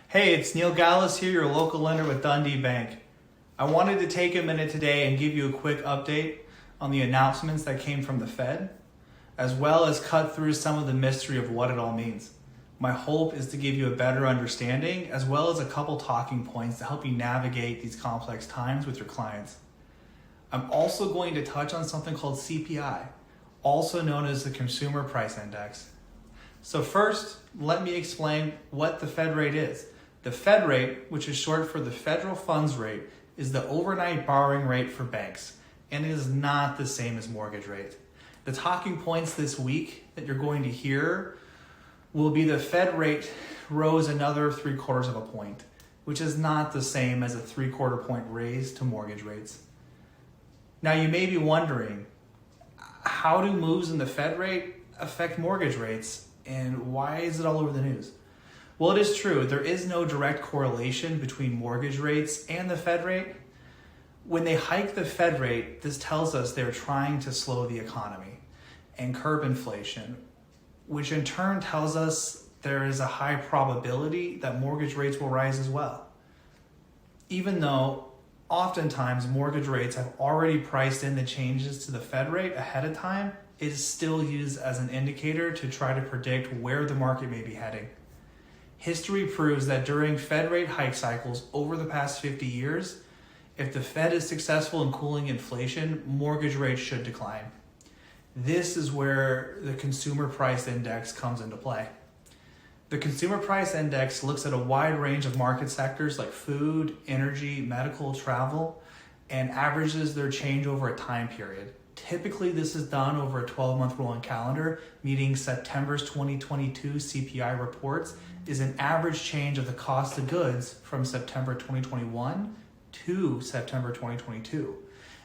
Hey, it's Neil Gallis here, your local lender with Dundee Bank. I wanted to take a minute today and give you a quick update on the announcements that came from the Fed, as well as cut through some of the mystery of what it all means. My hope is to give you a better understanding, as well as a couple talking points to help you navigate these complex times with your clients. I'm also going to touch on something called CPI, also known as the Consumer Price Index. So first, let me explain what the Fed rate is. The Fed rate, which is short for the federal funds rate, is the overnight borrowing rate for banks, and it is not the same as mortgage rate. The talking points this week that you're going to hear will be the Fed rate rose another 3/4 of a point, which is not the same as a 3/4 point raise to mortgage rates. Now you may be wondering, how do moves in the Fed rate affect mortgage rates, and why is it all over the news? Well, it is true, there is no direct correlation between mortgage rates and the Fed rate. When they hike the Fed rate, this tells us they're trying to slow the economy and curb inflation, which in turn tells us there is a high probability that mortgage rates will rise as well. Even though oftentimes mortgage rates have already priced in the changes to the Fed rate ahead of time, it is still used as an indicator to try to predict where the market may be heading. History proves that during Fed rate hike cycles over the past 50 years, if the Fed is successful in cooling inflation, mortgage rates should decline. This is where the Consumer Price Index comes into play. The Consumer Price Index looks at a wide range of market sectors like food, energy, medical, travel, and averages their change over a time period. Typically, this is done over a 12-month rolling calendar, meaning September's 2022 CPI reports is an average change of the cost of goods from September 2021 to September 2022.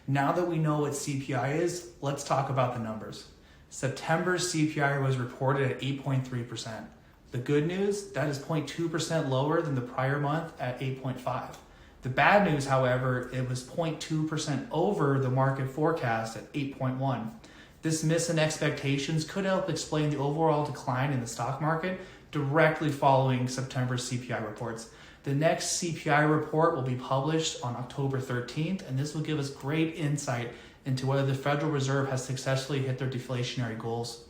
Now that we know what CPI is, let's talk about the numbers. September's CPI was reported at 8.3%. The good news, that is 0.2% lower than the prior month at 8.5%. The bad news, however, it was 0.2% over the market forecast at 8.1%. This miss in expectations could help explain the overall decline in the stock market directly following September's CPI reports. The next CPI report will be published on October 13th, and this will give us great insight into whether the Federal Reserve has successfully hit their deflationary goals.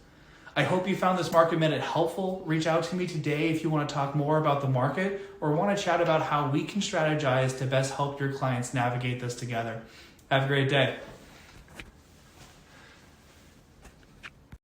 I hope you found this Market Minute helpful. Reach out to me today if you want to talk more about the market or want to chat about how we can strategize to best help your clients navigate this together. Have a great day.